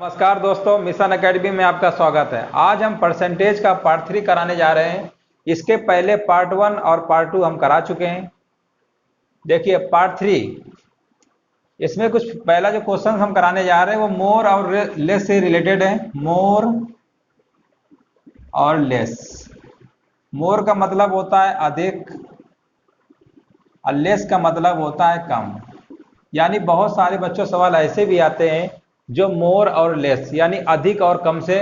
नमस्कार दोस्तों, mission academy में आपका स्वागत है। आज हम परसेंटेज का पार्ट 3 कराने जा रहे हैं। इसके पहले पार्ट 1 और पार्ट 2 हम करा चुके हैं। देखिए पार्ट 3, इसमें कुछ पहला जो क्वेश्चन हम कराने जा रहे हैं वो मोर और लेस से रिलेटेड है। मोर और लेस। मोर का मतलब होता है अधिक और लेस का मतलब होता है कम। यानी बहुत सारे बच्चों सवाल ऐसे भी आते हैं जो मोर और लेस यानी अधिक और कम से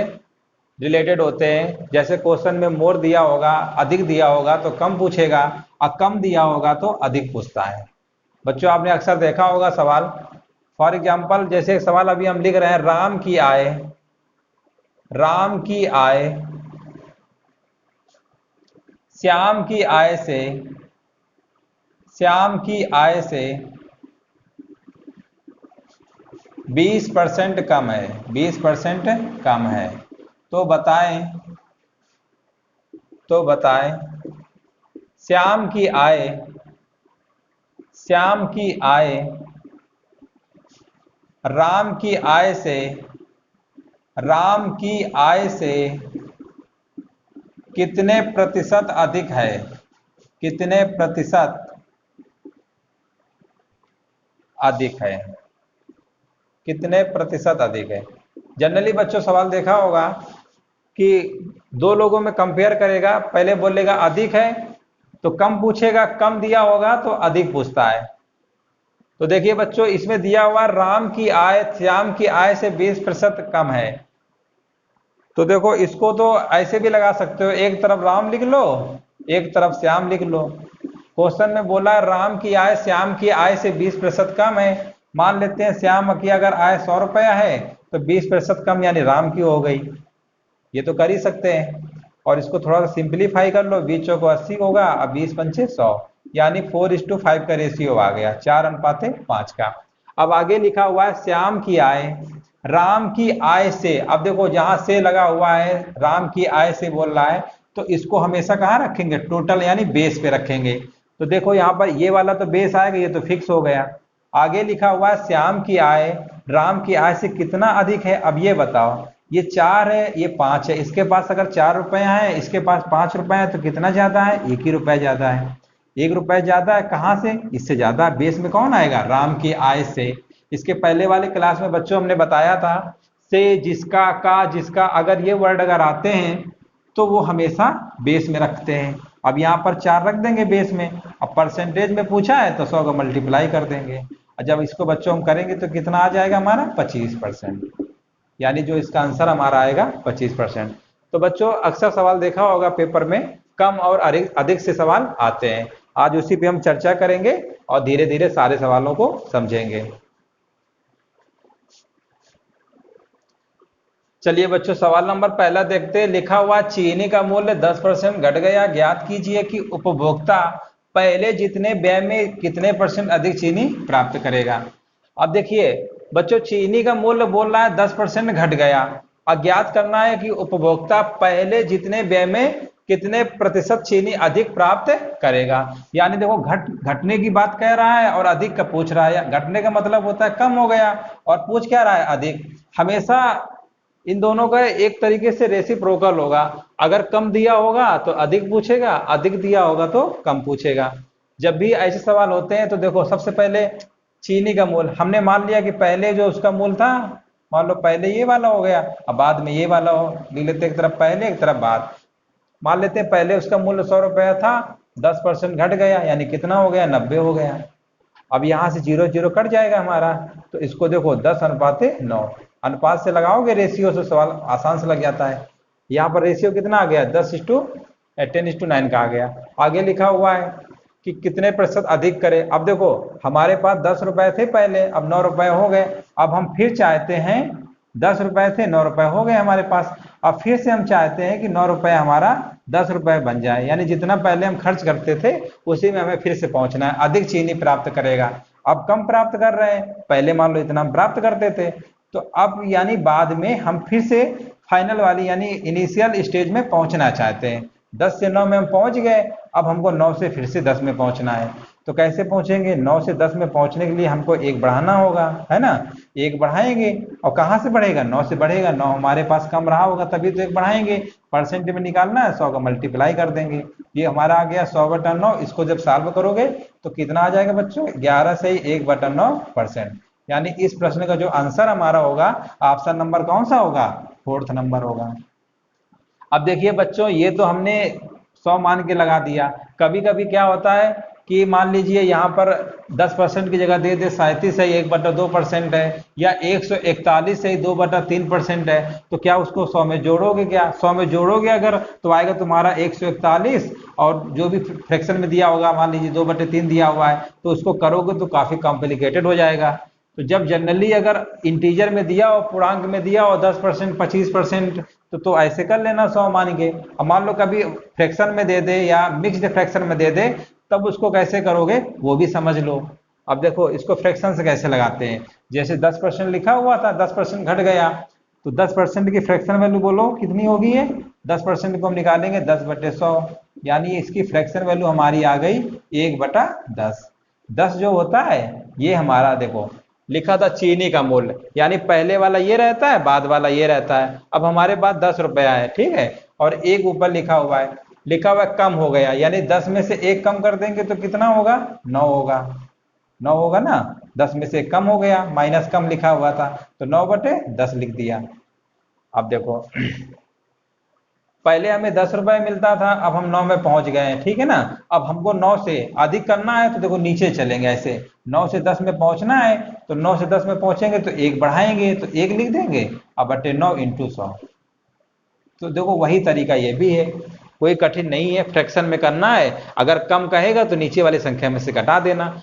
रिलेटेड होते हैं। जैसे क्वेश्चन में मोर दिया होगा, अधिक दिया होगा तो कम पूछेगा, और कम दिया होगा तो अधिक पूछता है। बच्चों आपने अक्सर देखा होगा सवाल। फॉर एग्जाम्पल जैसे सवाल अभी हम लिख रहे हैं, राम की आय, राम की आय श्याम की आय से, श्याम की आय से 20% कम है, 20% कम है। तो बताएं श्याम की आय, श्याम की आय राम की आय से, राम की आय से कितने प्रतिशत अधिक है, कितने प्रतिशत अधिक है, कितने प्रतिशत अधिक है। जनरली बच्चों सवाल देखा होगा कि दो लोगों में कंपेयर करेगा, पहले बोलेगा अधिक है तो कम पूछेगा, कम दिया होगा तो अधिक पूछता है। तो देखिए बच्चों इसमें दिया हुआ राम की आय श्याम की आय से 20% कम है। तो देखो इसको तो ऐसे भी लगा सकते हो, एक तरफ राम लिख लो, एक तरफ श्याम लिख लो। क्वेश्चन में बोला राम की आय श्याम की आय से 20% कम है। मान लेते हैं श्याम की अगर आय 100 रुपया है तो 20% कम यानी राम की हो गई। ये तो कर ही सकते हैं। और इसको थोड़ा सा सिंप्लीफाई कर लो, 20 चौको 80 होगा, अब 20 पंचे 100, यानी 4:5 का रेशियो आ गया, 4:5 का। अब आगे लिखा हुआ है श्याम की आय राम की आय से। अब देखो जहां से लगा हुआ है, राम की आय से बोल रहा है, तो इसको हमेशा कहाँ रखेंगे, टोटल यानी बेस पे रखेंगे। तो देखो यहाँ पर ये वाला तो बेस आएगा, ये तो फिक्स हो गया। आगे लिखा हुआ है श्याम की आय राम की आय से कितना अधिक है। अब ये बताओ, ये 4 है, ये 5 है, इसके पास अगर 4 रुपया है, इसके पास 5 रुपया है, तो कितना ज्यादा है, 1 ही रुपया ज्यादा है। 1 रुपया ज्यादा है कहाँ से, इससे ज्यादा बेस में कौन आएगा, राम की आय से। इसके पहले वाले क्लास में बच्चों हमने बताया था, से, जिसका, का, जिसका, अगर ये वर्ड अगर आते हैं तो वो हमेशा बेस में रखते हैं। अब यहाँ पर 4 रख देंगे बेस में। अब परसेंटेज में पूछा है तो 100 का मल्टीप्लाई कर देंगे, और जब इसको बच्चों हम करेंगे तो कितना आ जाएगा हमारा, 25%। यानी जो इसका आंसर हमारा आएगा 25%। तो बच्चों अक्सर सवाल देखा होगा पेपर में कम और अधिक से सवाल आते हैं। आज उसी पे हम चर्चा करेंगे और धीरे धीरे सारे सवालों को समझेंगे। चलिए बच्चों सवाल नंबर पहला देखते हैं। लिखा हुआ चीनी का मूल्य 10% घट गया, ज्ञात कीजिए कि उपभोक्ता पहले जितने व्यय में कितने % अधिक चीनी प्राप्त करेगा। अब देखिए बच्चों चीनी का मूल्य बोल रहा है 10% घट गया, और ज्ञात करना है कि उपभोक्ता पहले जितने व्यय में कितने प्रतिशत चीनी अधिक प्राप्त करेगा। यानी देखो घटने की बात कह रहा है और अधिक का पूछ रहा है। घटने का मतलब होता है कम हो गया, और पूछ क्या रहा है, अधिक। हमेशा इन दोनों का एक तरीके से रेसिप्रोकल होगा। अगर कम दिया होगा तो अधिक पूछेगा, अधिक दिया होगा तो कम पूछेगा। जब भी ऐसे सवाल होते हैं तो देखो सबसे पहले चीनी का मूल हमने मान लिया कि पहले जो उसका मूल था, मान लो पहले ये वाला हो गया, अब बाद में ये वाला हो, लिख लेते एक तरफ पहले एक तरफ बाद। मान लेते हैं पहले उसका मूल्य 100 रुपया था, 10% घट गया यानी कितना हो गया, 90 हो गया। अब यहाँ से 0 0 कट जाएगा हमारा, तो इसको देखो 10:9 अनुपात से लगाओगे रेशियो से सवाल आसान से लग जाता है। यहाँ पर रेशियो कितना आ गया, 10:10:9 का आ गया। आगे लिखा हुआ है कि कितने प्रतिशत अधिक करे। अब देखो हमारे पास 10 रुपए थे पहले, अब 9 रुपए हो गए। अब हम फिर चाहते हैं, 10 रुपए थे 9 रुपए हो गए हमारे पास, अब फिर से हम चाहते हैं कि 9 रुपए हमारा 10 रुपए बन जाए। यानी जितना पहले हम खर्च करते थे उसी में हमें फिर से पहुंचना है, अधिक चीनी प्राप्त करेगा। अब कम प्राप्त कर रहे हैं, पहले मान लो इतना हम प्राप्त करते थे, तो अब यानी बाद में हम फिर से फाइनल वाली यानी इनिशियल स्टेज में पहुंचना चाहते हैं। 10 से 9 में हम पहुंच गए, अब हमको 9 से फिर से 10 में पहुंचना है। तो कैसे पहुंचेंगे? 9 से 10 में पहुंचने के लिए हमको 1 बढ़ाना होगा, है ना। 1 बढ़ाएंगे और कहाँ से बढ़ेगा? 9 से बढ़ेगा। 9 हमारे पास कम रहा होगा तभी तो 1 बढ़ाएंगे। परसेंट में निकालना है, 100 का मल्टीप्लाई कर देंगे। ये हमारा आ गया 100/9। इसको जब सॉल्व करोगे तो कितना आ जाएगा बच्चों? 11 से 1/9%। यानी इस प्रश्न का जो आंसर हमारा होगा, ऑप्शन नंबर कौन सा होगा? 4th नंबर होगा। अब देखिए बच्चों, ये तो हमने 100 मान के लगा दिया। कभी कभी क्या होता है कि मान लीजिए यहाँ पर 10% की जगह दे दे 37 है, 1/2% है, या 141 है, 2/3% है, तो क्या उसको 100 में जोड़ोगे? क्या 100 में जोड़ोगे अगर तो आएगा तुम्हारा 141, और जो भी फ्रैक्शन में दिया होगा मान लीजिए 2/3 दिया हुआ है, तो उसको करोगे तो काफी कॉम्प्लिकेटेड हो जाएगा। तो जब जनरली अगर इंटीजर में दिया हो, पूर्णांक में दिया हो 10%, 25%, तो ऐसे कर लेना 100 मान के। अब मान लो कभी फ्रैक्शन में दे दे या मिक्स्ड फ्रैक्शन में दे दे, तब उसको कैसे करोगे वो भी समझ लो। अब देखो इसको फ्रैक्शन से कैसे लगाते हैं। जैसे 10% लिखा हुआ था, 10% घट गया, तो 10% की फ्रैक्शन वैल्यू बोलो कितनी होगी? है 10% को हम निकालेंगे 10/100, यानी इसकी फ्रैक्शन वैल्यू हमारी आ गई 1/10। 10 जो होता है ये हमारा देखो लिखा था चीनी का मूल्य, यानी पहले वाला ये रहता है, बाद वाला ये रहता है। अब हमारे पास 10 रुपया है, ठीक है, और 1 ऊपर लिखा हुआ है, कम हो गया, यानी 10 में से 1 कम कर देंगे तो कितना होगा? 9 होगा। 9 होगा ना। 10 में से 1 कम हो गया, माइनस कम लिखा हुआ था, तो 9/10 लिख दिया। अब देखो पहले हमें 10 रुपए मिलता था, अब हम 9 में पहुंच गए हैं, ठीक है ना। अब हमको 9 से अधिक करना है तो देखो नीचे चलेंगे ऐसे, 9 से 10 में पहुंचना है, तो 9 से 10 में पहुंचेंगे तो 1 बढ़ाएंगे, तो 1 लिख देंगे, अब बटे 9 × 100। तो देखो वही तरीका ये भी है, कोई कठिन नहीं है, फ्रैक्शन में करना है। अगर कम कहेगा तो नीचे वाली संख्या में से घटा देना।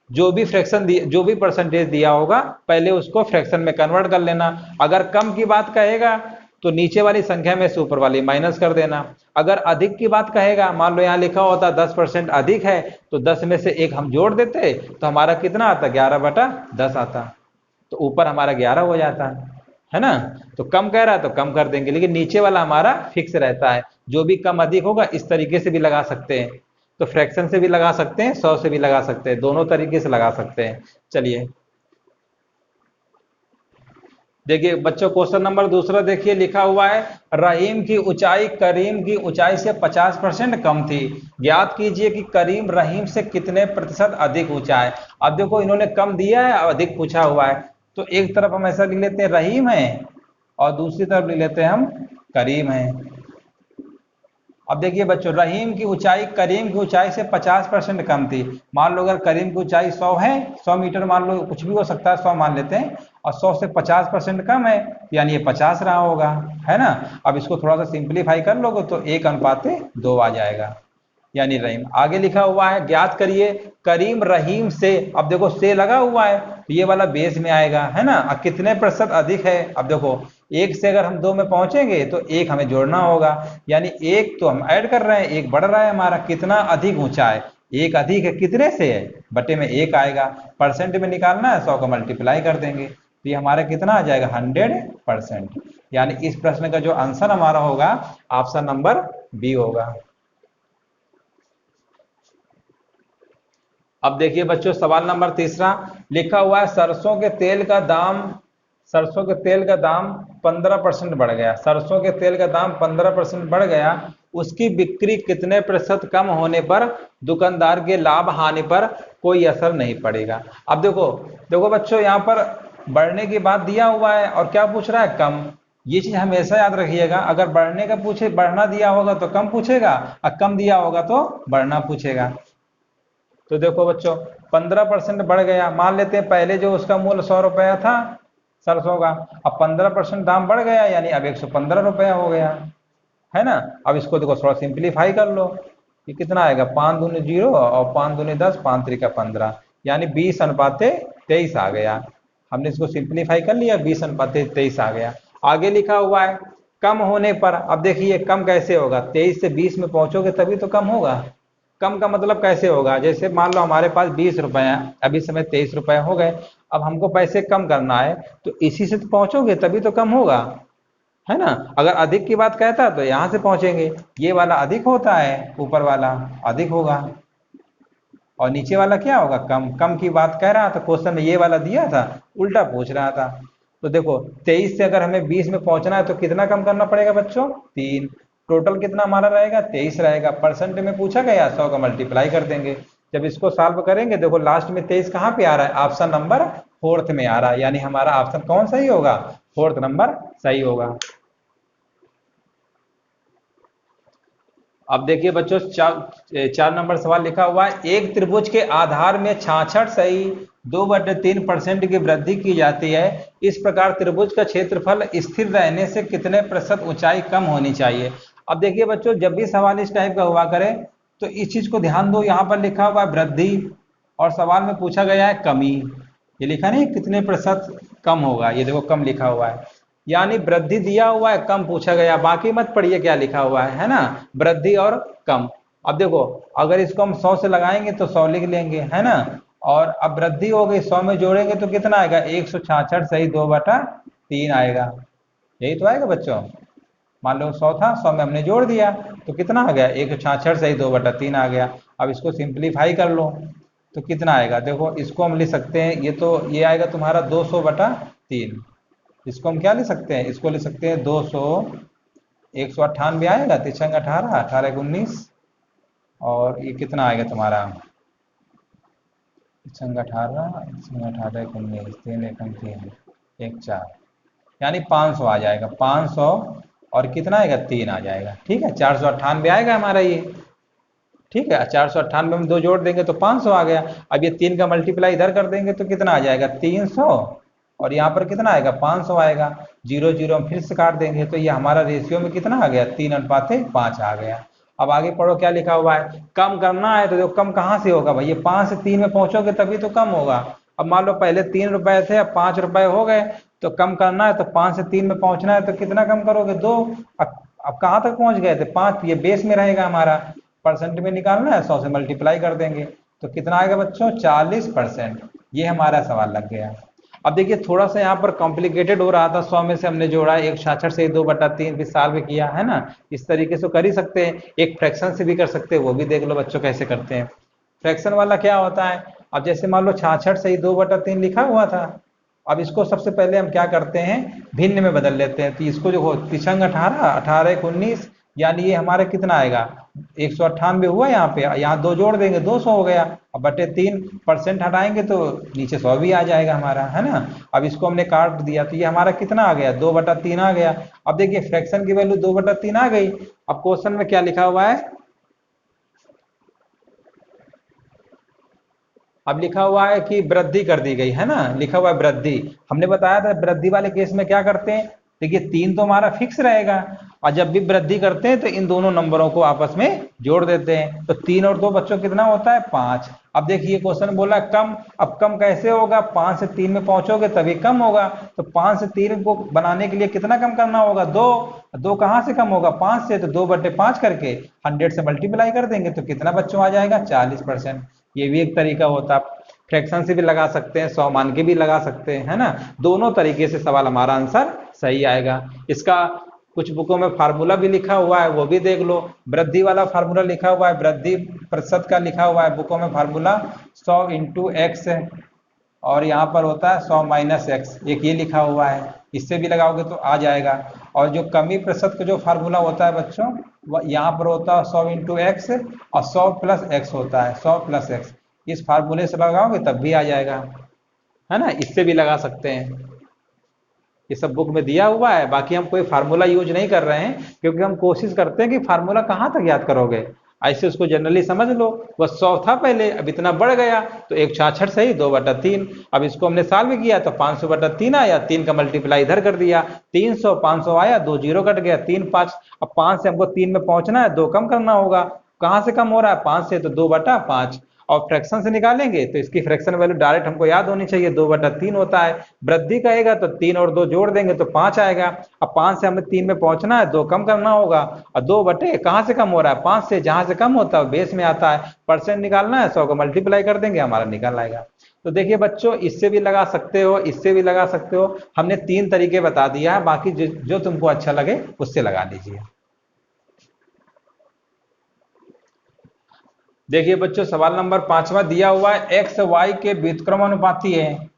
जो भी फ्रैक्शन जो भी परसेंटेज दिया होगा पहले उसको फ्रैक्शन में कन्वर्ट कर लेना। अगर कम की बात कहेगा तो नीचे वाली संख्या में से ऊपर वाली माइनस कर देना। अगर अधिक की बात कहेगा, मान लो यहाँ लिखा होता 10% अधिक है, तो 10 में से 1 हम जोड़ देते तो हमारा कितना आता? 11/10 आता, तो ऊपर हमारा 11 हो जाता है ना। तो कम कह रहा है तो कम कर देंगे, लेकिन नीचे वाला हमारा फिक्स रहता है। जो भी कम अधिक होगा इस तरीके से भी लगा सकते हैं, तो फ्रैक्शन से भी लगा सकते हैं, 100 से भी लगा सकते हैं, दोनों तरीके से लगा सकते हैं। चलिए देखिए बच्चों, क्वेश्चन नंबर दूसरा देखिए, लिखा हुआ है रहीम की ऊंचाई करीम की ऊंचाई से 50% कम थी, ज्ञात कीजिए कि करीम रहीम से कितने प्रतिशत अधिक ऊंचा है। अब देखो इन्होंने कम दिया है और अधिक पूछा हुआ है, तो एक तरफ हम ऐसा लिख लेते हैं रहीम है, और दूसरी तरफ लिख लेते हैं हम करीम है। अब देखिए बच्चों, रहीम की ऊंचाई करीम की ऊंचाई से 50% कम थी। मान लो अगर करीम की ऊंचाई 100 है, 100 मीटर मान लो, कुछ भी हो सकता है, 100 मान लेते हैं, और 100 से 50% कम है, यानी ये 50 रहा होगा, है ना। अब इसको थोड़ा सा सिंप्लीफाई कर लोगे तो 1:2 आ जाएगा, यानी रहीम। आगे लिखा हुआ है ज्ञात करिए करीम रहीम से, अब देखो से लगा हुआ है तो ये वाला बेस में आएगा, है ना। कितने प्रतिशत अधिक है? अब देखो 1 से अगर हम 2 में पहुंचेंगे तो 1 हमें जोड़ना होगा, यानी 1 तो हम ऐड कर रहे हैं, 1 बढ़ रहा है हमारा। कितना अधिक ऊंचा है? 1 अधिक है, कितने से है? बटे में 1 आएगा। परसेंट में निकालना है, 100 का मल्टीप्लाई कर देंगे, तो ये हमारा कितना आ जाएगा? 100%। यानी इस प्रश्न का जो आंसर हमारा होगा ऑप्शन नंबर बी होगा। अब देखिए बच्चों, सवाल नंबर तीसरा लिखा हुआ है सरसों के तेल का दाम 15% बढ़ गया। सरसों के तेल का दाम 15% बढ़ गया, उसकी बिक्री कितने प्रतिशत कम होने पर दुकानदार के लाभ हानि पर कोई असर नहीं पड़ेगा। अब देखो देखो बच्चों, यहाँ पर बढ़ने की बात दिया हुआ है और क्या पूछ रहा है? कम। ये चीज हमेशा याद रखिएगा, अगर बढ़ने का पूछे, बढ़ना दिया होगा तो कम पूछेगा, और कम दिया होगा तो बढ़ना पूछेगा। तो देखो बच्चों 15% बढ़ गया, मान लेते हैं पहले जो उसका मूल्य 100 रुपया था सरसों का, अब 15% दाम बढ़ गया, यानी अब 115 रुपया हो गया, है ना। अब इसको देखो थोड़ा सिंप्लीफाई कर लो, ये कितना आएगा? 5 दूनी 0 और 5 दूनी 10, 5 त्रिका 15, यानी 20:23 आ गया। हमने इसको सिंप्लीफाई कर लिया, 20:23 आ गया। आगे लिखा हुआ है कम होने पर। अब देखिए कम कैसे होगा? 23 से 20 में पहुंचोगे तभी तो कम होगा। कम का मतलब कैसे होगा? जैसे मान लो हमारे पास 20 रुपए हैं, अभी समय 23 रुपए हो गए, अब हमको पैसे कम करना है, तो इसी से तो पहुंचोगे तभी तो कम होगा, है ना। अगर अधिक की बात कहता तो यहां से पहुंचेंगे, ये वाला अधिक होता है, ऊपर वाला अधिक होगा, और नीचे वाला क्या होगा, कम। कम की बात कह रहा था, क्वेश्चन में ये वाला दिया था, उल्टा पूछ रहा था। तो देखो 23 से अगर हमें 20 में पहुंचना है तो कितना कम करना पड़ेगा बच्चों, 3। टोटल कितना हमारा रहेगा, 23 रहेगा। परसेंट में पूछा गया, 100 का मल्टीप्लाई कर देंगे। जब इसको सॉल्व करेंगे, देखो लास्ट में 23 कहाँ पे आ रहा है, ऑप्शन नंबर फोर्थ में आ रहा है, यानी हमारा ऑप्शन कौन सही होगा, फोर्थ नंबर सही होगा। अब देखिए बच्चों, 4 नंबर सवाल लिखा हुआ है, एक त्रिभुज के आधार में 66 सही 2/3% की वृद्धि की जाती है। इस प्रकार त्रिभुज का क्षेत्रफल स्थिर रहने से कितने प्रतिशत ऊंचाई कम होनी चाहिए। अब देखिए बच्चों, जब भी सवाल इस टाइप का हुआ करे तो इस चीज को ध्यान दो, यहाँ पर लिखा हुआ है वृद्धि और सवाल में पूछा गया है कमी। ये लिखा नहीं कितने प्रतिशत कम होगा, ये देखो कम लिखा हुआ है, यानी वृद्धि दिया हुआ है, कम पूछा गया। बाकी मत पढ़िए क्या लिखा हुआ है ना, वृद्धि और कम। अब देखो अगर इसको हम 100 से लगाएंगे तो 100 लिख लेंगे, है ना। और अब वृद्धि हो गई, 100 में जोड़ेंगे तो कितना आएगा, 166 सही 2/3 आएगा। यही तो आएगा बच्चों। मान लो 100 था, 100 में हमने जोड़ दिया तो कितना आ गया, 166 सही 2/3 आ गया। अब इसको सिंप्लीफाई कर लो तो कितना आएगा, देखो इसको हम लिख सकते हैं, ये तो ये आएगा तुम्हारा 200/3। इसको हम क्या लिख सकते हैं, इसको लिख सकते हैं 200, 198 आएगा, 3 18, 18 19, और ये कितना आएगा तुम्हारा 3 18, 18 19, 3 1 3 1 4, यानी 500 आ जाएगा, 500 और कितना आएगा 3 आ जाएगा। ठीक है, 498 आएगा हमारा ये। ठीक है, 498 में 2 जोड़ देंगे तो 500 आ गया। अब ये 3 का मल्टीप्लाई इधर कर देंगे तो कितना आ जाएगा 300, और यहाँ पर कितना आएगा 500 आएगा। 0 0 हम फिर से काट देंगे तो ये हमारा रेशियो में कितना आ गया 3:5 आ गया। अब आगे पढ़ो क्या लिखा हुआ है, कम करना है तो देखो कम कहाँ से होगा भाई, ये 5 से 3 में पहुंचोगे तभी तो कम होगा। अब मान लो पहले 3 रुपए थे, अब 5 रुपए हो गए, तो कम करना है तो 5 से 3 में पहुंचना है तो कितना कम करोगे 2। अब कहाँ तक पहुंच गए थे 5, ये बेस में रहेगा हमारा, परसेंट में निकालना है 100 से मल्टीप्लाई कर देंगे तो कितना आएगा बच्चों 40%। ये हमारा सवाल लग गया। अब देखिए थोड़ा सा यहाँ पर कॉम्प्लिकेटेड हो रहा था, 100 में से हमने जोड़ा 166 से 2/3 भी सॉल्व किया है ना, इस तरीके से कर ही सकते हैं। एक फ्रैक्शन से भी कर सकते हैं, वो भी देख लो बच्चों कैसे करते हैं। फ्रैक्शन वाला क्या होता है, अब जैसे मान लो 66 से 2/3 लिखा हुआ था, अब इसको सबसे पहले हम क्या करते हैं भिन्न में बदल लेते हैं। तो इसको जो हो 3 18, 18 19, यानी ये हमारा कितना आएगा 198 हुआ, यहाँ पे यहाँ 2 जोड़ देंगे 200 हो गया। अब बटे 3% हटाएंगे तो नीचे 100 भी आ जाएगा हमारा, है ना। अब इसको हमने काट दिया तो ये हमारा कितना आ गया 2/3 आ गया। अब देखिए फ्रैक्शन की वैल्यू 2/3 आ गई। अब क्वेश्चन में क्या लिखा हुआ है, अब लिखा हुआ है कि वृद्धि कर दी गई, है ना, लिखा हुआ है वृद्धि। हमने बताया था वृद्धि वाले केस में क्या करते हैं, देखिए 3 तो हमारा फिक्स रहेगा, और जब भी वृद्धि करते हैं तो इन दोनों नंबरों को आपस में जोड़ देते हैं, तो 3 और 2 बच्चों कितना होता है 5। अब देखिए क्वेश्चन बोला कम, अब कम कैसे होगा, 5 से 3 में पहुंचोगे तभी कम होगा। तो 5 से 3 को बनाने के लिए कितना कम करना होगा 2। 2 कहाँ से कम होगा 5 से, तो 2/5 करके 100 से मल्टीप्लाई कर देंगे तो कितना बच्चों आ जाएगा 40%। ये भी एक तरीका होता है, फ्रैक्शन से भी लगा सकते हैं, 100 मान के भी लगा सकते हैं, है ना। दोनों तरीके से सवाल हमारा आंसर सही आएगा। इसका कुछ बुकों में फार्मूला भी लिखा हुआ है, वो भी देख लो। वृद्धि वाला फार्मूला लिखा हुआ है, वृद्धि प्रतिशत का लिखा हुआ है बुकों में फार्मूला 100 इंटू एक्स है, और यहाँ पर होता है 100 माइनस एक्स, एक ये लिखा हुआ है, इससे भी लगाओगे तो आ जाएगा। और जो कमी प्रतिशत का जो फार्मूला होता है बच्चों, वह यहाँ पर होता है 100 इंटू एक्स और 100 प्लस एक्स होता है, 100 प्लस एक्स। इस फार्मूले से लगाओगे तब भी आ जाएगा, है ना, इससे भी लगा सकते हैं। ये सब बुक में दिया हुआ है, बाकी हम कोई फार्मूला यूज नहीं कर रहे हैं, क्योंकि हम कोशिश करते हैं कि फार्मूला कहाँ तक याद करोगे, ऐसे उसको जनरली समझ लो। वह 100 था पहले, अब इतना बढ़ गया तो 166 सही 2/3। अब इसको हमने सॉल्व किया तो 500/3 आया, 3 का मल्टीप्लाई इधर कर दिया 300, 500 आया, 2 जीरो कट गया 3 5। अब 5 से हमको 3 में पहुंचना है, 2 कम करना होगा, कहाँ से कम हो रहा है 5 से, तो 2/5। और फ्रैक्शन से निकालेंगे तो इसकी फ्रैक्शन वैल्यू डायरेक्ट हमको याद होनी चाहिए, 2/3 होता है। वृद्धि कहेगा तो 3 और 2 जोड़ देंगे तो 5 आएगा। अब 5 से हमें 3 में पहुंचना है, 2 कम करना होगा, और 2 बटे कहाँ से कम हो रहा है 5 से, जहां से कम होता है बेस में आता है। परसेंट निकालना है, 100 को मल्टीप्लाई कर देंगे हमारा निकल आएगा। तो देखिए बच्चों, इससे भी लगा सकते हो, इससे भी लगा सकते हो, हमने 3 तरीके बता दिया है, बाकी जो तुमको अच्छा लगे उससे लगा लीजिए। देखिए बच्चों सवाल नंबर 5वां दिया हुआ है एक्स वाई के व्युत्क्रमानुपाती है।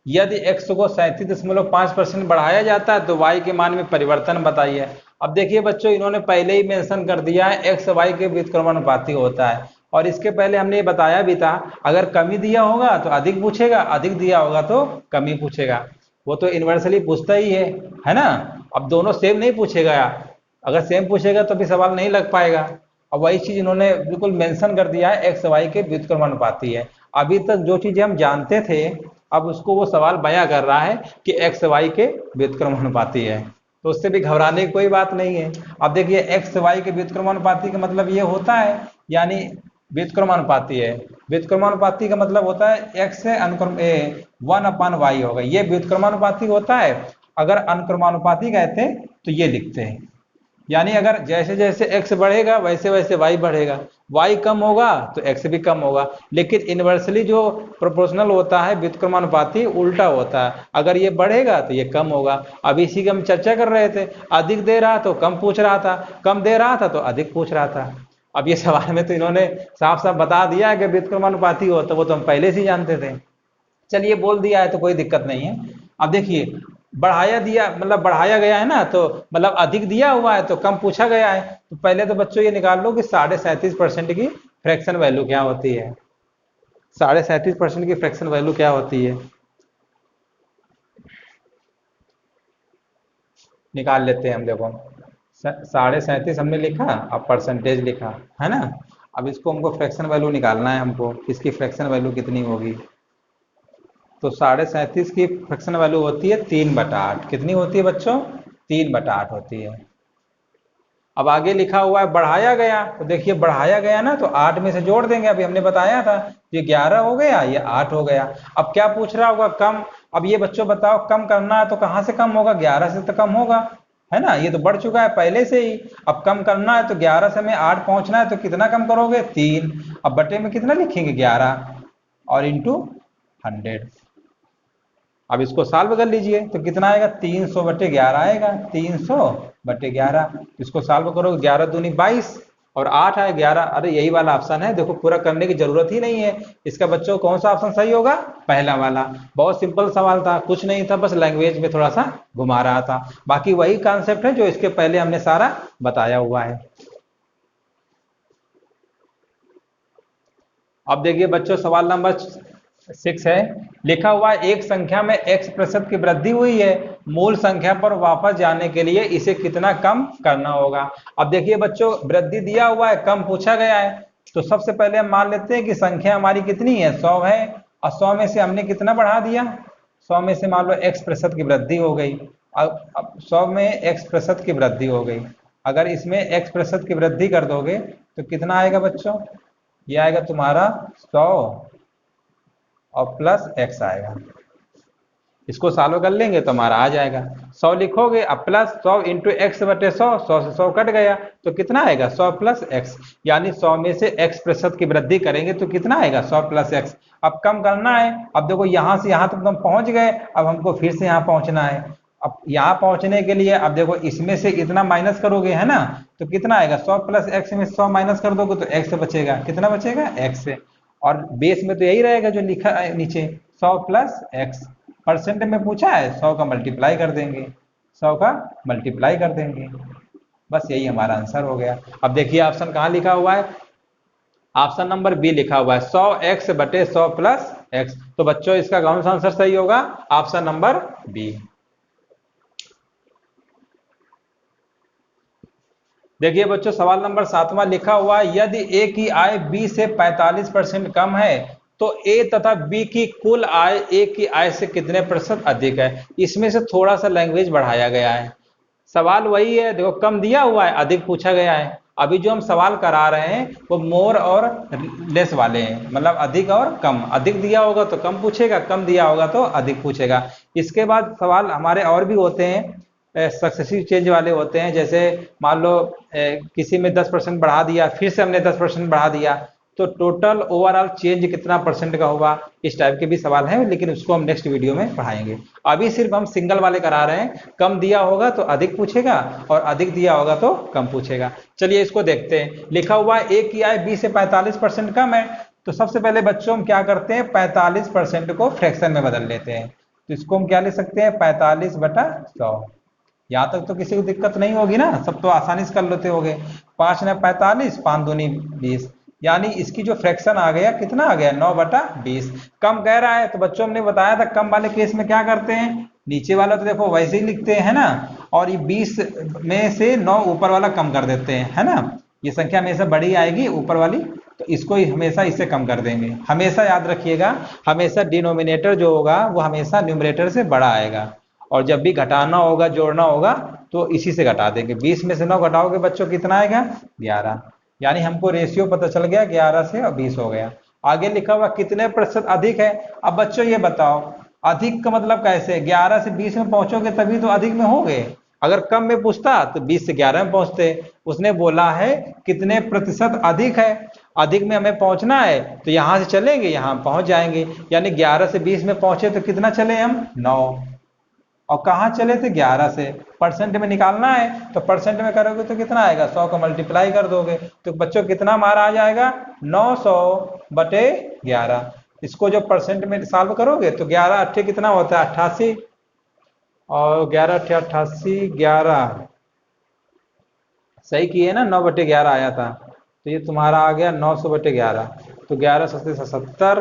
यदि x को 37.5% बढ़ाया जाता है तो y के मान में परिवर्तन बताइए। अब देखिए बच्चों इन्होंने पहले ही मेंशन कर दिया है x y के व्युत्क्रमानुपाती होता है, और इसके पहले हमने ये बताया भी था अगर कमी दिया होगा तो अधिक पूछेगा, अधिक दिया होगा तो कमी पूछेगा। वो तो इन्वर्सली पूछता ही है ना। अब दोनों सेम नहीं पूछेगा, अगर सेम पूछेगा तो भी सवाल नहीं लग पाएगा। अब वही चीज इन्होंने बिल्कुल मेंशन कर दिया है एक्स वाई के व्युत्क्रमानुपाती है। अभी तक जो चीजें हम जानते थे अब उसको वो सवाल बयां कर रहा है कि एक्स वाई के व्युत्क्रमानुपाती है, तो उससे भी घबराने की कोई बात नहीं है। अब देखिए एक्स वाई के व्युत्क्रमानुपाती का मतलब ये होता है, यानी व्युत्क्रमानुपाती है, व्युत्क्रमानुपाती का मतलब होता है एक्स से अनुक्रम 1/y होगा, ये व्युत्क्रमानुपाती होता है। अगर अनुक्रमानुपाती कहते हैं तो ये लिखते हैं, यानी अगर जैसे जैसे x बढ़ेगा वैसे वैसे y बढ़ेगा, y कम होगा तो x भी कम होगा। लेकिन इन्वर्सली जो प्रोपोर्शनल होता है व्युत्क्रमानुपाती उल्टा होता है, अगर ये बढ़ेगा तो ये कम होगा। अब इसी की हम चर्चा कर रहे थे, अधिक दे रहा तो कम पूछ रहा था, कम दे रहा था तो अधिक पूछ रहा था। अब ये सवाल में तो इन्होंने साफ साफ बता दिया कि व्युत्क्रमानुपाती हो, तो वो तो हम पहले से ही जानते थे। चलिए बोल दिया है तो कोई दिक्कत नहीं है। अब देखिए बढ़ाया दिया मतलब बढ़ाया गया है ना, तो मतलब अधिक दिया हुआ है तो कम पूछा गया है। तो पहले तो बच्चों ये निकाल लो कि 37.5% की फ्रैक्शन वैल्यू क्या होती है। 37.5% की फ्रैक्शन वैल्यू क्या होती है निकाल लेते हैं हम। देखो 37.5 हमने लिखा, अब परसेंटेज लिखा है ना। अब इसको हमको फ्रैक्शन वैल्यू निकालना है, हमको इसकी फ्रैक्शन वैल्यू कितनी होगी। तो 37.5 की फ्रैक्शन वैल्यू होती है 3/8। कितनी होती है बच्चों, 3/8 होती है। अब आगे लिखा हुआ है बढ़ाया गया, तो देखिए बढ़ाया गया ना तो 8 में से जोड़ देंगे। अभी हमने बताया था ये 11 हो गया, ये 8 हो गया। अब क्या पूछ रहा होगा, कम। अब ये बच्चों बताओ कम करना है तो कहाँ से कम होगा, 11 से तो कम होगा, है ना। ये तो बढ़ चुका है पहले से ही। अब कम करना है तो 11 से हमें 8 पहुंचना है, तो कितना कम करोगे, 3। अब बटे में कितना लिखेंगे, 11 और इंटू 100। अब इसको सॉल्व कर लीजिए तो कितना आएगा, 300/11 आएगा, 300/11। इसको सॉल्व करो, 11 दूनी 22 और 8 आए 11। अरे यही वाला ऑप्शन है, देखो पूरा करने की जरूरत ही नहीं है। इसका बच्चों कौन सा ऑप्शन सही होगा, पहला वाला। बहुत सिंपल सवाल था, कुछ नहीं था, बस लैंग्वेज में थोड़ा सा घुमा रहा था। बाकी वही कॉन्सेप्ट है जो इसके पहले हमने सारा बताया हुआ है। अब देखिए बच्चों सवाल नंबर 6 है, लिखा हुआ है एक संख्या में x% की वृद्धि हुई है, मूल संख्या पर वापस जाने के लिए इसे कितना कम करना होगा। अब देखिए बच्चों वृद्धि दिया हुआ है, कम पूछा गया है, तो सबसे पहले हम मान लेते हैं कि संख्या हमारी कितनी है, 100 है, और 100 में से हमने कितना बढ़ा दिया, 100 में से मान लो x% की वृद्धि हो गई। अब 100 में x% की वृद्धि हो गई, अगर इसमें x% की वृद्धि कर दोगे तो कितना आएगा बच्चों, ये आएगा तुम्हारा 100 और प्लस x आएगा। इसको सॉल्व कर लेंगे तो हमारा आ जाएगा, 100 लिखोगे, अब प्लस 100 इंटू एक्स बटे 100, 100 से 100 कट गया तो कितना आएगा, 100 प्लस x। यानी 100 में से x% की वृद्धि करेंगे तो कितना आएगा, 100 प्लस x। अब कम करना है, अब देखो यहाँ से यहाँ तक तो हम पहुंच गए, अब हमको फिर से यहाँ पहुंचना है। अब यहाँ पहुंचने के लिए अब देखो इसमें से इतना माइनस करोगे, है ना, तो कितना आएगा, 100 प्लस x में 100 माइनस कर दोगे तो x बचेगा, कितना बचेगा, x से। और बेस में तो यही रहेगा जो लिखा है नीचे, 100 प्लस x। परसेंट में पूछा है, 100 का मल्टीप्लाई कर देंगे, 100 का मल्टीप्लाई कर देंगे, बस यही हमारा आंसर हो गया। अब देखिए ऑप्शन कहाँ लिखा हुआ है, ऑप्शन नंबर बी लिखा हुआ है, 100x बटे 100 प्लस x। तो बच्चों इसका कौन सा आंसर सही होगा, ऑप्शन नंबर बी। देखिए बच्चों सवाल नंबर 7वां लिखा हुआ है, यदि ए की आय बी से 45% कम है तो ए तथा बी की कुल आय ए की आय से कितने प्रतिशत अधिक है। इसमें से थोड़ा सा लैंग्वेज बढ़ाया गया है, सवाल वही है, देखो कम दिया हुआ है, अधिक पूछा गया है। अभी जो हम सवाल करा रहे हैं वो मोर और लेस वाले हैं, मतलब अधिक और कम। अधिक दिया होगा तो कम पूछेगा, कम दिया होगा तो अधिक पूछेगा। इसके बाद सवाल हमारे और भी होते हैं, सक्सेसिव चेंज वाले होते हैं, जैसे मान लो किसी में 10% बढ़ा दिया, फिर से हमने 10% बढ़ा दिया, तो टोटल ओवरऑल चेंज कितना परसेंट का होगा, इस टाइप के भी सवाल हैं, लेकिन उसको हम नेक्स्ट वीडियो में पढ़ाएंगे। अभी सिर्फ हम सिंगल वाले करा रहे हैं, कम दिया होगा तो अधिक पूछेगा और अधिक दिया होगा तो कम पूछेगा। चलिए इसको देखते हैं। लिखा हुआ है ए की आय 20 से 45% कम है, तो सबसे पहले बच्चों हम क्या करते हैं, 45% को फ्रैक्शन में बदल लेते हैं। तो इसको हम क्या लिख सकते हैं, 45/100। यहाँ तक तो किसी को दिक्कत नहीं होगी ना, सब तो आसानी से कर लेते होगे। 5 ने 45, 5 दूनी 20, यानी इसकी जो फ्रैक्शन आ गया कितना आ गया, 9/20। कम कह रहा है तो बच्चों हमने बताया था कम वाले केस में क्या करते हैं, नीचे वाला तो देखो वैसे ही लिखते हैं ना, और ये 20 में से 9 ऊपर वाला कम कर देते हैं, है ना। ये संख्या हमेशा बड़ी आएगी ऊपर वाली, तो इसको ही हमेशा इससे कम कर देंगे। हमेशा याद रखिएगा, हमेशा डिनोमिनेटर जो होगा वो हमेशा न्यूमरेटर से बड़ा आएगा, और जब भी घटाना होगा जोड़ना होगा तो इसी से घटा देंगे। 20 में से 9 घटाओगे बच्चों कितना आएगा, 11। यानी हमको रेशियो पता चल गया, 11 से और 20 हो गया। आगे लिखा हुआ कितने प्रतिशत अधिक है। अब बच्चों ये बताओ अधिक का मतलब कैसे, 11 से 20 में पहुंचोगे तभी तो अधिक में होगे। अगर कम में पूछता तो 20 से 11 में पहुंचते। उसने बोला है कितने प्रतिशत अधिक है, अधिक में हमें पहुंचना है तो यहां से चलेंगे, यहां पहुंच जाएंगे। यानी 11 से 20 में पहुंचे तो कितना चले हम, 9। और कहाँ चले थे, 11 से। परसेंट में निकालना है तो परसेंट में करोगे तो कितना आएगा, 100 को मल्टीप्लाई कर दोगे तो बच्चों कितना हमारा आ जाएगा, 900/11। इसको जो परसेंट में सॉल्व करोगे तो 11 अट्ठे कितना होता है, 88, और 11 अट्ठे 88, 11 सही किए ना, 9/11 आया था, तो ये तुम्हारा आ गया 900/11। तो 11 सत्ते 70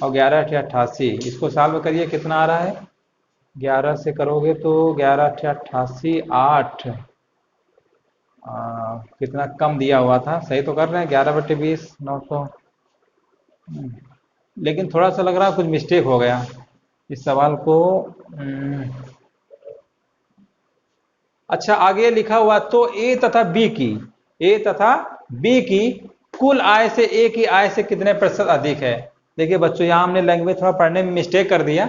और 11 अट्ठे 88, इसको सॉल्व करिए कितना आ रहा है, 11 से करोगे तो 11 अट्ठे 88, 8 कितना कम दिया हुआ था, सही तो कर रहे हैं, 11/20 900। लेकिन थोड़ा सा लग रहा है कुछ मिस्टेक हो गया इस सवाल को। अच्छा आगे लिखा हुआ तो ए तथा बी की कुल आय से ए की आय से कितने प्रतिशत अधिक है। देखिए बच्चों यहाँ हमने लैंग्वेज थोड़ा पढ़ने में मिस्टेक कर दिया।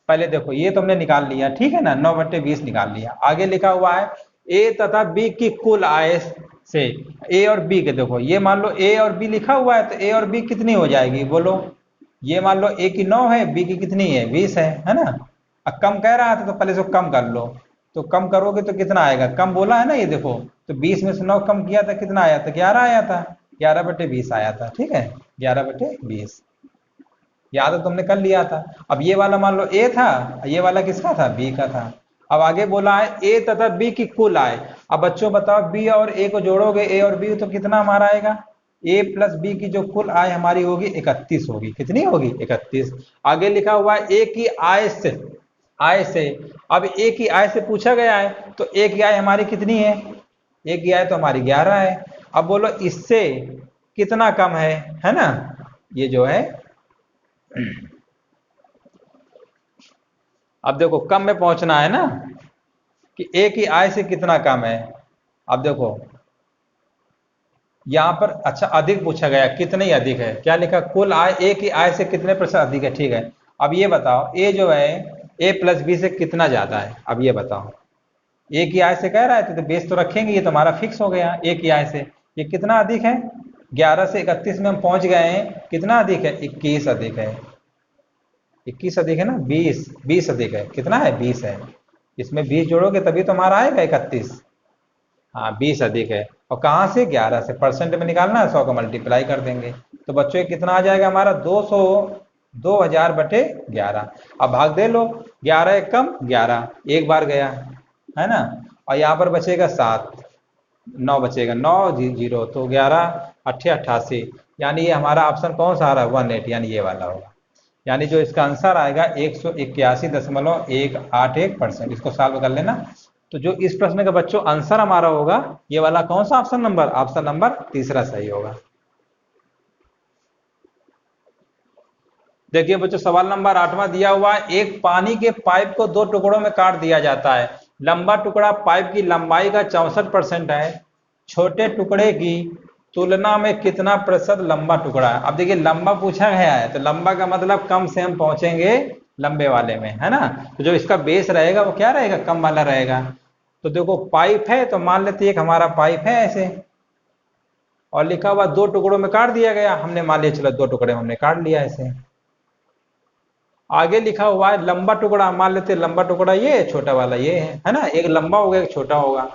पहले देखो ये तो हमने निकाल लिया, ठीक है ना, 9/20 निकाल लिया। आगे लिखा हुआ है ए तथा बी की कुल आय से, ए और बी के देखो, ये मान लो ए और बी लिखा हुआ है तो ए और बी कितनी हो जाएगी बोलो। ये मान लो ए की 9 है, बी की कितनी है, 20 है ना। अब कम कह रहा था तो पहले से कम कर लो, तो कम करोगे तो कितना आएगा, कम बोला है ना ये देखो, तो 20 में से 9 कम किया था कितना आया था, 11 आया था, 11/20 आया था, ठीक है, 11/20 याद है तुमने कर लिया था। अब ये वाला मान लो ए था, ये वाला किसका था, बी का था। अब आगे बोला है ए तथा बी की कुल आय। अब बच्चों बताओ बी और ए को जोड़ोगे, ए और बी, तो कितना हमारा आएगा, ए प्लस बी की जो कुल आय हमारी होगी 31 होगी। कितनी होगी, 31। आगे लिखा हुआ है ए की आय से। अब ए की आय से पूछा गया है तो ए की आय हमारी कितनी है, ए की आय तो हमारी 11 है। अब बोलो इससे कितना कम है ना, ये जो है अब देखो कम में पहुंचना है ना, कि ए की आय से कितना कम है। अब देखो यहां पर अच्छा अधिक पूछा गया, कितनी अधिक है, क्या लिखा, कुल आय ए की आय से कितने प्रतिशत अधिक है, ठीक है। अब ये बताओ ए जो है ए प्लस बी से कितना ज्यादा है, अब ये बताओ, ए की आय से कह रहा है तो बेस तो रखेंगे, ये तुम्हारा फिक्स हो गया, ए की आय से ये कितना अधिक है, 11 से 31 में हम पहुंच गए हैं, कितना अधिक है, 21 अधिक है, 21 अधिक है ना, 20 अधिक है, कितना है, 20 है। इसमें 20 जोड़ोगे तभी तो हमारा आएगा 31, हाँ 20 अधिक है। और कहाँ से, 11 से। परसेंट में निकालना है, 100 को मल्टीप्लाई कर देंगे तो बच्चों ये कितना आ जाएगा हमारा, 2000/11। अब भाग दे लो, 11 एक कम 11, एक बार गया है ना, और यहाँ पर बचेगा 7, 9 बचेगा, 9 0 तो 11 अट्ठे 88, यानी ये हमारा ऑप्शन कौन सा आ रहा है, 18, यानी ये वाला होगा। यानी जो इसका आंसर आएगा 181.181%। इसको सॉल्व कर लेना। तो जो इस प्रश्न का बच्चों आंसर हमारा होगा ये वाला कौन सा ऑप्शन नंबर, ऑप्शन नंबर तीसरा सही होगा। देखिए बच्चों सवाल नंबर 8वां दिया हुआ है, एक पानी के पाइप को 2 टुकड़ों में काट दिया जाता है। लंबा टुकड़ा पाइप की लंबाई का 64% है, छोटे टुकड़े की तुलना में कितना प्रतिशत लंबा टुकड़ा है। अब देखिए लंबा पूछा गया है तो लंबा का मतलब कम से हम पहुंचेंगे लंबे वाले में, है ना। तो जो इसका बेस रहेगा वो क्या रहेगा, कम वाला रहेगा। तो देखो पाइप है तो मान लेते एक हमारा पाइप है ऐसे, और लिखा हुआ 2 टुकड़ों में काट दिया गया, हमने मान लिया चलो 2 टुकड़े में हमने काट लिया ऐसे। आगे लिखा हुआ है लंबा टुकड़ा, मान लेते लंबा टुकड़ा ये, छोटा वाला ये है ना, एक लंबा होगा एक छोटा होगा,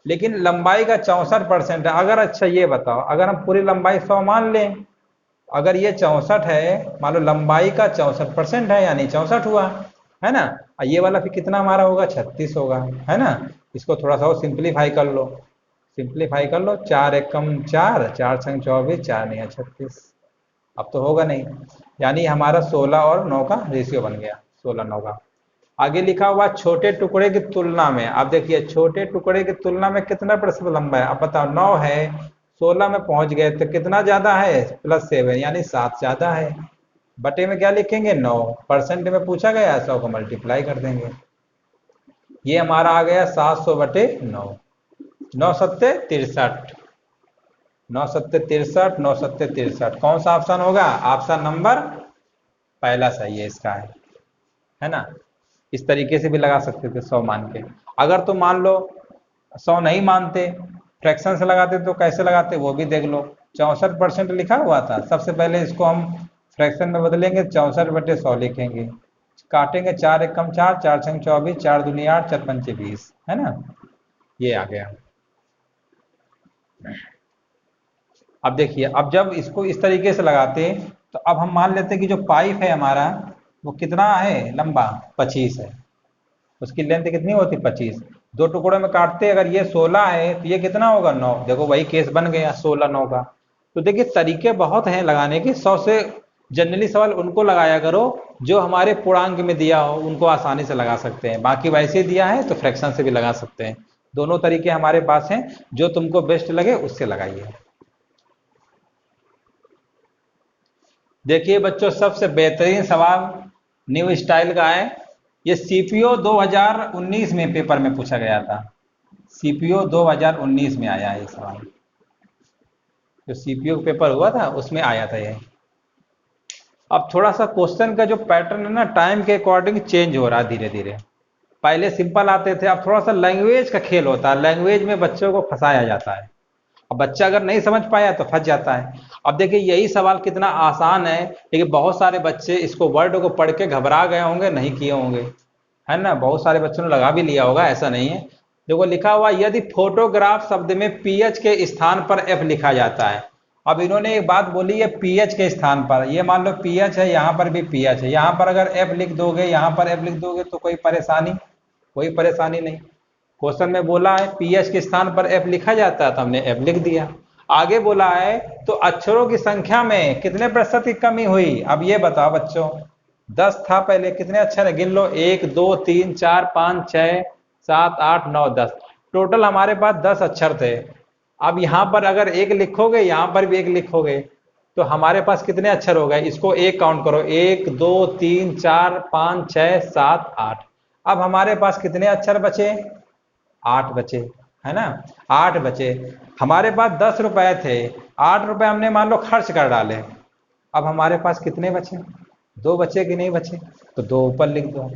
लेकिन लंबाई का 64% है। अगर अच्छा ये बताओ, अगर हम पूरी लंबाई 100 मान लें, अगर ये 64 है, मान लो लंबाई का 64% है, यानी 64 हुआ, है ना। और ये वाला फिर कितना हमारा होगा, 36 होगा, है ना। इसको थोड़ा सा सिंप्लीफाई कर लो, सिंप्लीफाई कर लो, 4 एकम 4, 4 संग 24, 4 नहीं 36, अब तो होगा नहीं, यानी हमारा 16 और 9 का रेशियो बन गया, 16 9 का। आगे लिखा हुआ छोटे टुकड़े की तुलना में, आप देखिए छोटे टुकड़े की तुलना में कितना प्रतिशत लंबा है, अब बताओ 9 है, 16 में पहुंच गए तो कितना ज्यादा है, +7 यानी 7 ज्यादा है। बटे में क्या लिखेंगे 9, परसेंट में पूछा गया 100 को मल्टीप्लाई कर देंगे, ये हमारा आ गया 700/9, 9 सत्ते 63, 9 सत्ते 63, 9 सत्ते 63, कौन सा ऑप्शन होगा, ऑप्शन नंबर पहला सही है इसका है ना। इस तरीके से भी लगा सकते थे 100 मान के। अगर तो मान लो 100 नहीं मानते, फ्रैक्शन से लगाते तो कैसे लगाते वो भी देख लो। 64% लिखा हुआ था, सबसे पहले इसको हम फ्रैक्शन में बदलेंगे, 64/100 लिखेंगे, काटेंगे 4 एकम 4, 4 छंग 24, 4 दूनी 8, 4 पंचे 20, है ना, ये आ गया। अब देखिए, अब जब इसको इस तरीके से लगाते तो अब हम मान लेते कि जो पाइप है हमारा वो कितना है लंबा, 25 है, उसकी लेंथ कितनी होती 25, 2 टुकड़ों में काटते, अगर ये 16 है तो ये कितना होगा 9, देखो वही केस बन गया 16 9 का। तो देखिए तरीके बहुत हैं लगाने के, 100 से जनरली सवाल उनको लगाया करो जो हमारे पूर्णांक में दिया हो, उनको आसानी से लगा सकते हैं, बाकी वैसे दिया है तो फ्रैक्शन से भी लगा सकते हैं, दोनों तरीके हमारे पास हैं, जो तुमको बेस्ट लगे उससे लगाइए। देखिए बच्चों, सबसे बेहतरीन सवाल न्यू स्टाइल का है, ये सीपीओ 2019 में पेपर में पूछा गया था, सीपीओ 2019 में आया है ये सवाल, जो सीपीओ पेपर हुआ था उसमें आया था ये। अब थोड़ा सा क्वेश्चन का जो पैटर्न है ना, टाइम के अकॉर्डिंग चेंज हो रहा है धीरे धीरे, पहले सिंपल आते थे, अब थोड़ा सा लैंग्वेज का खेल होता है, लैंग्वेज में बच्चों को फंसाया जाता है, अब बच्चा अगर नहीं समझ पाया तो फंस जाता है। अब देखिए यही सवाल कितना आसान है, लेकिन बहुत सारे बच्चे इसको वर्ड को पढ़ के घबरा गए होंगे, नहीं किए होंगे, है ना, बहुत सारे बच्चों ने लगा भी लिया होगा, ऐसा नहीं है। देखो लिखा हुआ, यदि फोटोग्राफ शब्द में पीएच के स्थान पर एफ लिखा जाता है, अब इन्होंने एक बात बोली है पीएच के स्थान पर, ये मान लो पीएच है, यहाँ पर भी पीएच है, यहाँ पर अगर एफ लिख दोगे, यहाँ पर एफ लिख दोगे तो कोई परेशानी, कोई परेशानी नहीं। क्वेश्चन में बोला है पीएच के स्थान पर एफ लिखा जाता है तो हमने एफ लिख दिया। आगे बोला है तो अक्षरों की संख्या में कितने प्रतिशत की कमी हुई, अब ये बताओ बच्चों, 10 था पहले, कितने अक्षर है गिन लो, 1 2 3 4 5 6 7 8 9 10, टोटल हमारे पास 10 अक्षर थे। अब यहाँ पर अगर एक लिखोगे, यहाँ पर भी एक लिखोगे, तो हमारे पास कितने अक्षर हो गए, इसको एक काउंट करो, 1 2 3 4 5 6 7 8, अब हमारे पास कितने अक्षर बचे, 8 बचे, है ना, 8 बचे। हमारे पास 10 रुपए थे, 8 रुपए हमने मान लो खर्च कर डाले, अब हमारे पास कितने बचे, 2 बचे कि नहीं बचे, तो 2 ऊपर लिख दो।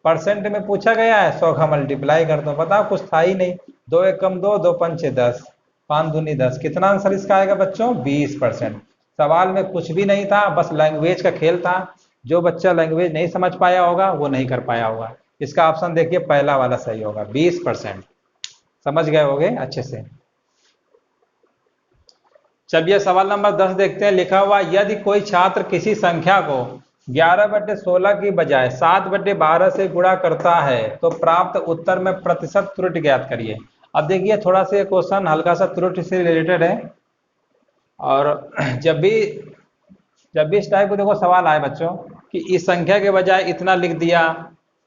परसेंट में पूछा गया है, 100 का मल्टीप्लाई कर दो, बताओ कुछ था ही नहीं, 2 एकम 2, 2 पंचे 10, 5 दूनी 10, कितना आंसर इसका आएगा बच्चों, 20%। सवाल में कुछ भी नहीं था, बस लैंग्वेज का खेल था, जो बच्चा लैंग्वेज नहीं समझ पाया होगा वो नहीं कर पाया होगा। इसका ऑप्शन देखिए पहला वाला सही होगा, 20%, समझ गए होगे अच्छे से। चलिए सवाल नंबर 10 देखते हैं, लिखा हुआ, यदि कोई छात्र किसी संख्या को 11/16 की बजाय 7/12 से गुणा करता है तो प्राप्त उत्तर में प्रतिशत त्रुटि ज्ञात करिए। अब देखिए थोड़ा सा क्वेश्चन हल्का सा त्रुटि से रिलेटेड है, और जब भी इस टाइप को देखो सवाल आए बच्चों कि इस संख्या के बजाय इतना लिख दिया,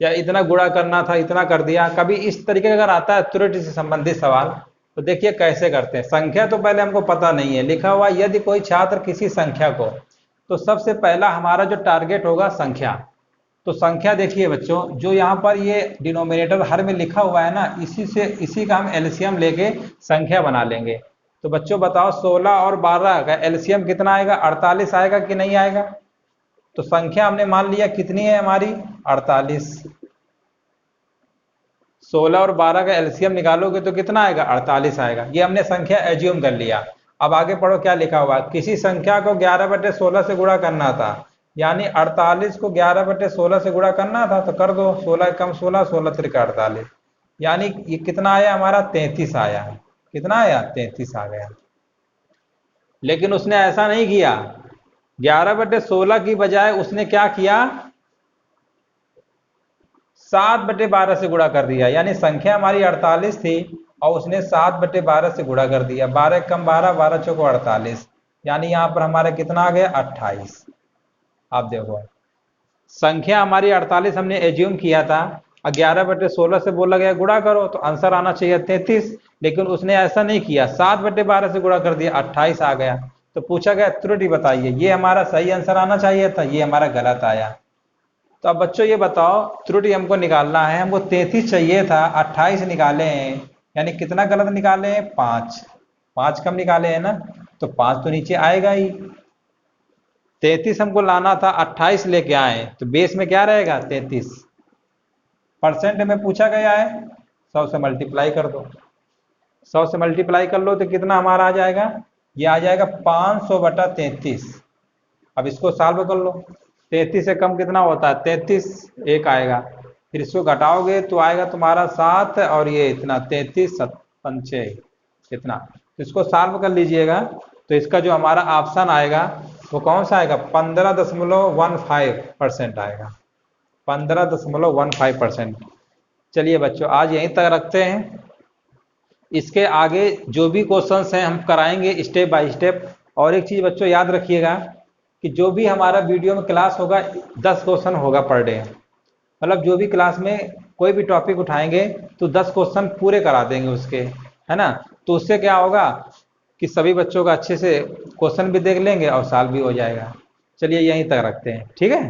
या इतना गुणा करना था इतना कर दिया, कभी इस तरीके का अगर आता है त्रुटि से संबंधित सवाल, तो देखिए कैसे करते हैं। संख्या तो पहले हमको पता नहीं है, लिखा हुआ यदि कोई छात्र किसी संख्या को, तो सबसे पहला हमारा जो टारगेट होगा संख्या, तो संख्या देखिए बच्चों, जो यहाँ पर ये डिनोमिनेटर हर में लिखा हुआ है ना, इसी का हम एलसीएम लेके संख्या बना लेंगे। तो बच्चों बताओ 16 और 12 का एलसीएम कितना आएगा, 48 आएगा कि नहीं आएगा। तो संख्या हमने मान लिया कितनी है हमारी, 48, 16 और 12 का एलसीएम निकालोगे तो कितना आएगा, 48 आएगा, ये हमने संख्या एज्यूम कर लिया। अब आगे पढ़ो क्या लिखा हुआ है। किसी संख्या को 11/16 से गुणा करना था, यानी 48 को 11/16 से गुणा करना था, तो कर दो। 16 कम 16, 16 त्रिक 48, यानी ये कितना आया हमारा 33 आया। कितना आया 33 आ गया। लेकिन उसने ऐसा नहीं किया, 11/16 की बजाय उसने क्या किया, 7/12 से गुणा कर दिया। यानी संख्या हमारी 48 थी और उसने 7/12 से गुणा कर दिया। 12 कम 12, 12 चौको 48, यानी यहां पर हमारा कितना आ गया 28। आप देखो संख्या हमारी 48 हमने एज्यूम किया था, 11/16 से बोला गया गुणा करो, तो आंसर आना चाहिए 33, लेकिन उसने ऐसा नहीं किया, 7/12 से गुणा कर दिया, 28 आ गया। तो पूछा गया त्रुटि बताइए, ये हमारा सही आंसर आना चाहिए था, ये हमारा गलत आया। तो अब बच्चों ये बताओ, त्रुटि हमको निकालना है, हमको 33 चाहिए था, 28 निकाले हैं, यानी कितना गलत निकाले हैं 5। 5 कम निकाले हैं ना, तो 5 तो नीचे आएगा ही। 33 हमको लाना था, 28 लेके आए, तो बेस में क्या रहेगा 33। परसेंट में पूछा गया है, 100 से मल्टीप्लाई कर दो। 100 से मल्टीप्लाई कर लो तो कितना हमारा आ जाएगा, ये आ जाएगा 500/33। अब इसको सॉल्व कर लो, 33 से कम कितना होता है 33, एक आएगा, फिर इसको घटाओगे तो आएगा तुम्हारा 7, और ये इतना 33 पंचे कितना, तो इसको सॉल्व कर लीजिएगा। तो इसका जो हमारा ऑप्शन आएगा वो कौन सा आएगा, 15.15% आएगा, 15.15%। चलिए बच्चों आज यहीं तक रखते हैं, इसके आगे जो भी क्वेश्चंस हैं हम कराएंगे स्टेप बाय स्टेप। और एक चीज बच्चों याद रखिएगा कि जो भी हमारा वीडियो में क्लास होगा 10 क्वेश्चन होगा पर डे, मतलब जो भी क्लास में कोई भी टॉपिक उठाएंगे तो 10 क्वेश्चन पूरे करा देंगे उसके, है ना। तो उससे क्या होगा कि सभी बच्चों का अच्छे से क्वेश्चन भी देख लेंगे और सॉल्व भी हो जाएगा। चलिए यहीं तक रखते हैं, ठीक है।